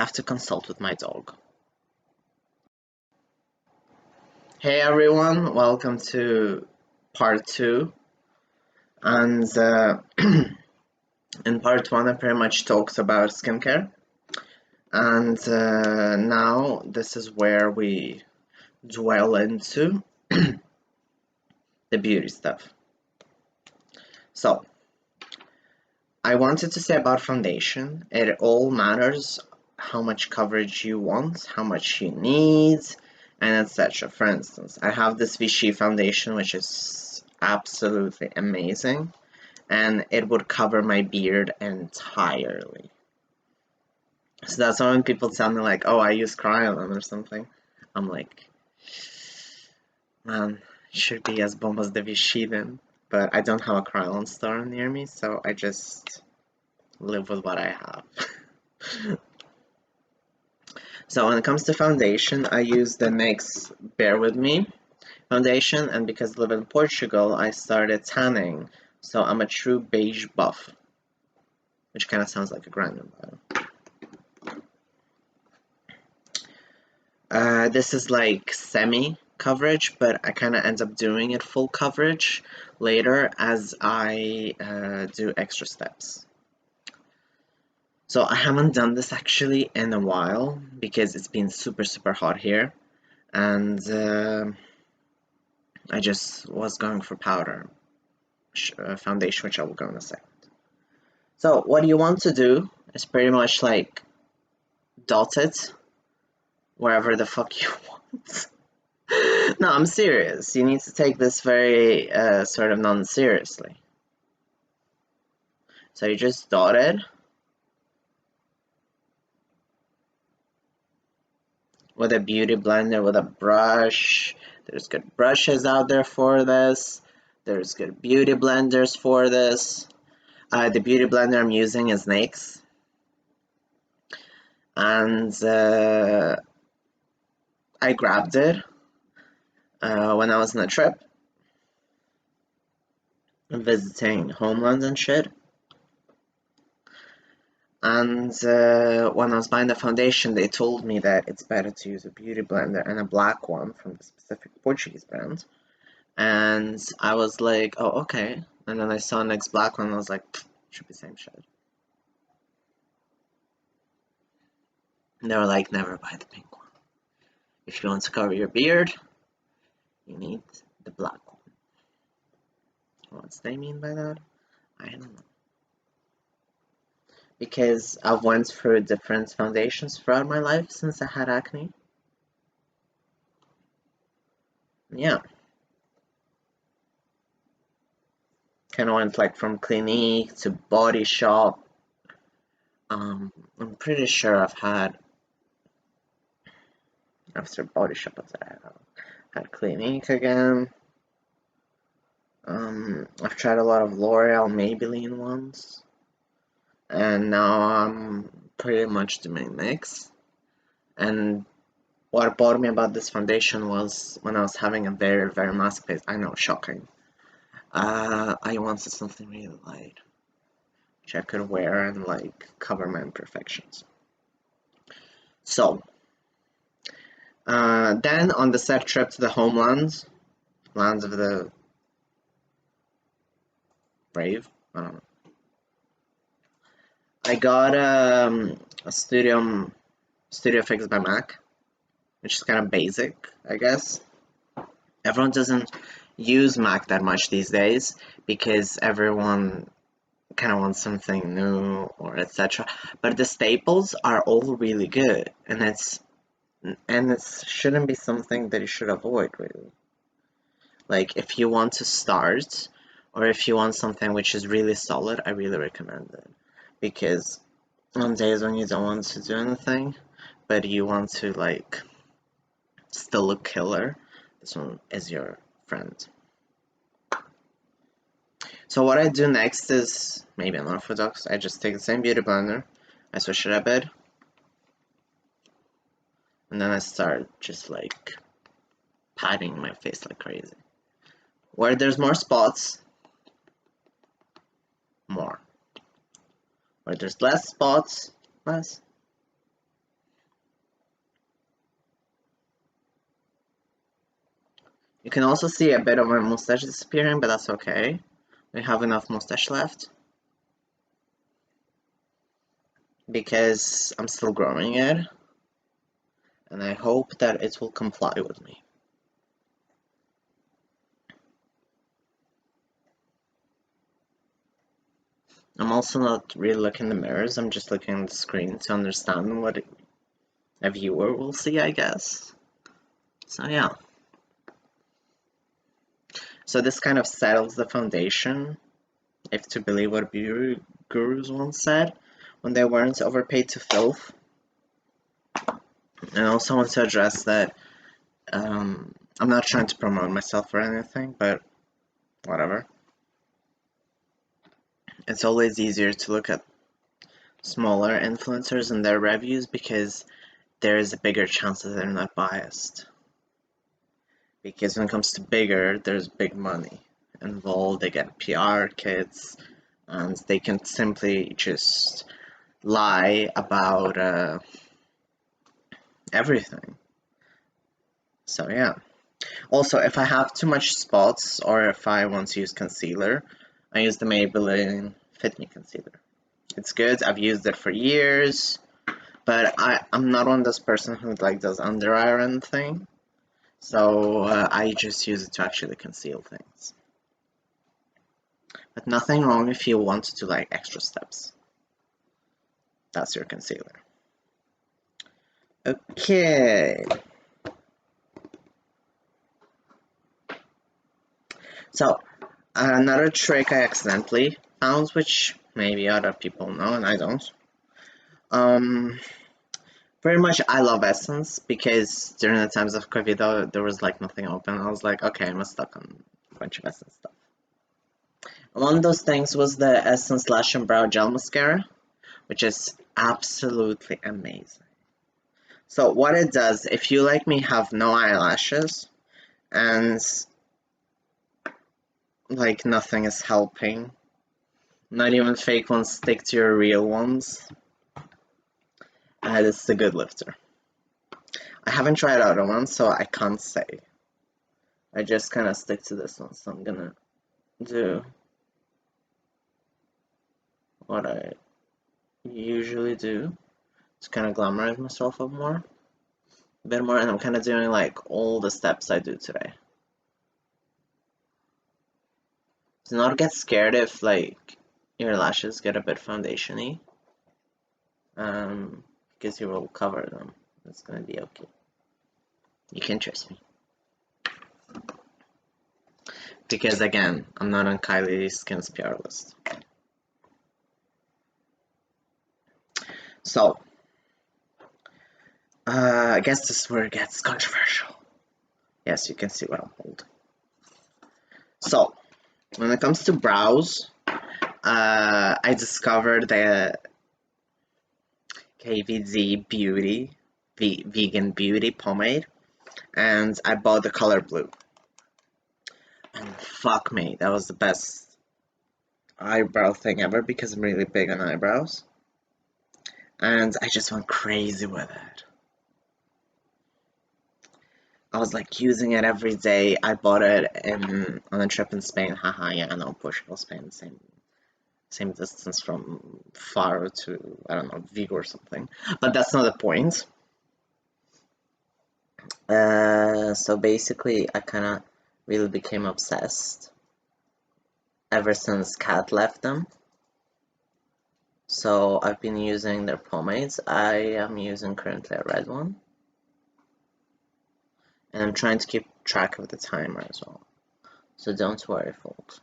have to consult with my dog. Hey everyone, welcome to part 2. And in part 1 I pretty much talked about skincare. And now this is where we dwell into the beauty stuff. So, I wanted to say about foundation, it all matters how much coverage you want, how much you need, and etc. For instance, I have this Vichy foundation which is absolutely amazing, and it would cover my beard entirely. So that's why when people tell me like, oh, I use Kryolan or something, I'm like, man, it should be as bomb as the Vichy then. But I don't have a Kryolan store near me, so I just live with what I have. So when it comes to foundation, I use the NYX Bear With Me foundation, and because I live in Portugal, I started tanning, so I'm a true beige buff, which kind of sounds like a grandmother. This is like semi coverage, but I kind of end up doing it full coverage later as I do extra steps. So I haven't done this actually in a while because it's been super hot here, and I just was going for powder foundation, which I will go in a second. So what you want to do is pretty much like dot it wherever the fuck you want. No, I'm serious. You need to take this very sort of non-seriously. So you just dot it with a beauty blender, with a brush. There's good brushes out there for this. There's good beauty blenders for this. The beauty blender I'm using is NYX. And I grabbed it when I was on a trip, visiting homelands and shit. And when I was buying the foundation, they told me that it's better to use a beauty blender and a black one from the specific Portuguese brand. And I was like, oh, okay. And then I saw NYX black one, and I was like, should be the same shit. And they were like, never buy the pink one. If you want to cover your beard, you need the black one. What do they mean by that? I don't know. Because I've went through different foundations throughout my life since I had acne. Yeah. Kind of went like from Clinique to Body Shop. I'm pretty sure I've had, after Body Shop, I had Clinique again. I've tried a lot of L'Oreal, Maybelline ones. And now I'm pretty much doing NYX. And what bothered me about this foundation was when I was having a very mask face. I know, shocking. I wanted something really light, which I could wear and like cover my imperfections. So, then on the set trip to the homelands, lands of the brave, I don't know. I got a Studio Fix by MAC, which is kind of basic, I guess. Everyone doesn't use MAC that much these days because everyone kind of wants something new or etc. But the staples are all really good, and it shouldn't be something that you should avoid, really. Like if you want to start, or if you want something which is really solid, I really recommend it. Because on days when you don't want to do anything, but you want to like still look killer, this one is your friend. So what I do next is maybe unorthodox. I just take the same beauty blender, I switch it a bit, and then I start just like patting my face like crazy. Where there's more spots, more. Where there's less spots, less. You can also see a bit of my mustache disappearing, but that's okay. We have enough mustache left. Because I'm still growing it. And I hope that it will comply with me. I'm also not really looking in the mirrors, I'm just looking at the screen to understand what a viewer will see, I guess. So yeah. So this kind of settles the foundation, if to believe what beauty gurus once said, when they weren't overpaid to filth. And I also want to address that I'm not trying to promote myself or anything, but whatever. It's always easier to look at smaller influencers and their reviews because there is a bigger chance that they're not biased. Because when it comes to bigger, there's big money involved. They get PR kits, and they can simply just lie about everything. So yeah. Also, if I have too much spots or if I want to use concealer, I use the Maybelline Fit Me Concealer. It's good. I've used it for years, but I'm not one of those person who like does under eye or anything. So I just use it to actually conceal things. But nothing wrong if you want to do like extra steps. That's your concealer. Okay. So another trick I accidentally found, which maybe other people know and I don't. Pretty much I love Essence because during the times of COVID there was like nothing open. I was like, okay, I'm stuck on a bunch of Essence stuff. One of those things was the Essence Lash and Brow Gel Mascara, which is absolutely amazing. So what it does, if you like me have no eyelashes and like nothing is helping, not even fake ones stick to your real ones, this is a good lifter. I haven't tried other ones, so I can't say. I just kind of stick to this one, so I'm gonna do what I usually do to kind of glamorize myself up more, a bit more, and I'm kind of doing like all the steps I do today. Do not get scared if like your lashes get a bit foundation-y, because you will cover them. It's gonna be okay. You can trust me. Because again, I'm not on Kylie Skin's PR list. So, I guess this is where it gets controversial. Yes, you can see what I'm holding. So, when it comes to brows, I discovered the KVD Beauty, Vegan Beauty Pomade, and I bought the color blue. And fuck me, that was the best eyebrow thing ever because I'm really big on eyebrows. And I just went crazy with it. I was like using it every day. I bought it on a trip in Spain. Haha, yeah, I know, Portugal, Spain, same distance from Faro to, I don't know, Vigo or something. But that's not the point. So basically, I kind of really became obsessed ever since Kat left them. So I've been using their pomades. I am using currently a red one. And I'm trying to keep track of the timer as well. So don't worry, folks.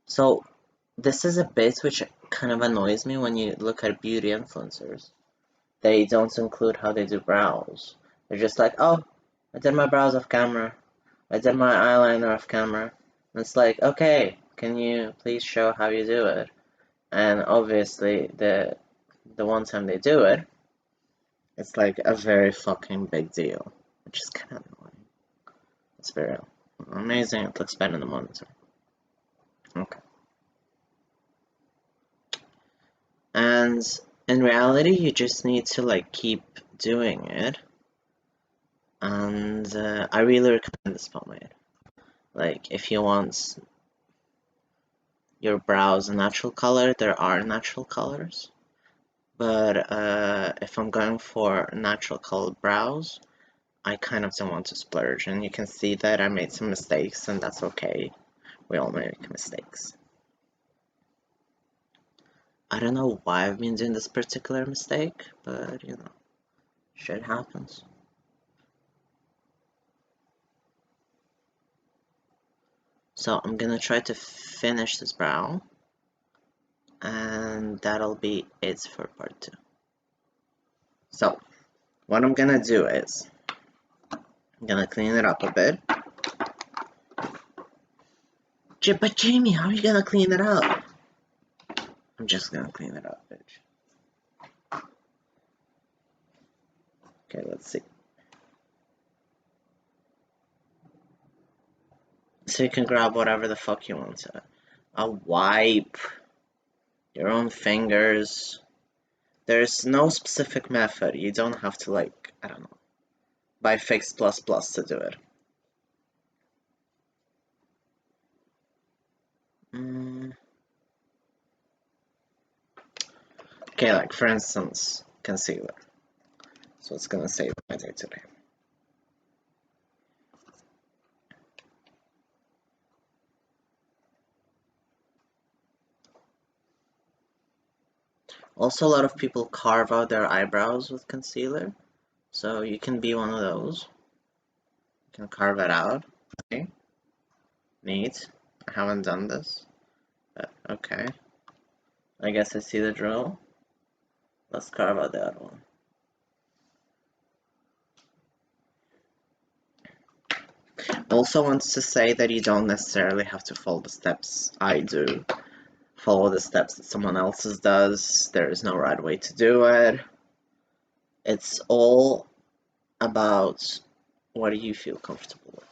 So this is a bit which kind of annoys me when you look at beauty influencers. They don't include how they do brows. They're just like, oh, I did my brows off camera. I did my eyeliner off camera. And it's like, okay, can you please show how you do it? And obviously, the one time they do it, it's like a very fucking big deal, which is kind of annoying. It's very amazing. It looks better in the monitor. Okay. And in reality, you just need to like keep doing it, and I really recommend this pomade. Like, if you want your brows a natural color, there are natural colors, but if I'm going for natural colored brows, I kind of don't want to splurge, and you can see that I made some mistakes, and that's okay. We all make mistakes. I don't know why I've been doing this particular mistake, but you know, shit happens. So I'm gonna try to finish this brow, and that'll be it for part 2. So, what I'm gonna do is, I'm gonna clean it up a bit. But Jamie, how are you gonna clean it up? I'm just gonna clean it up, bitch. Okay, let's see. So you can grab whatever the fuck you want to. A wipe, your own fingers. There's no specific method. You don't have to, like, I don't know, buy Fix Plus Plus to do it. Okay, like for instance, concealer. So it's gonna save my day today. Also, a lot of people carve out their eyebrows with concealer, so you can be one of those. You can carve it out. Okay, neat. I haven't done this, but okay. I guess I see the drill. Let's carve out the other one. Also wants to say that you don't necessarily have to follow the steps I do. Follow the steps that someone else's does. There is no right way to do it. It's all about what do you feel comfortable with.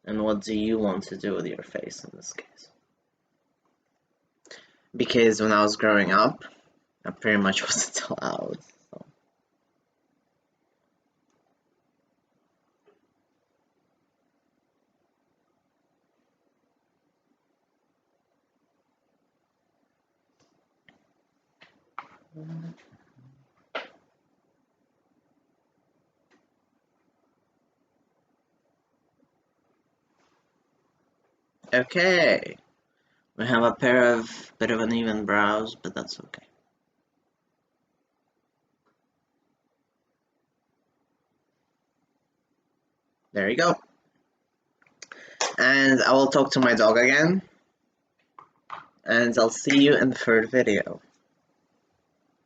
And what do you want to do with your face in this case? Because when I was growing up, I pretty much wasn't allowed. So. Okay, we have a pair of bit of uneven brows, but that's okay. There you go. And I will talk to my dog again. And I'll see you in the third video.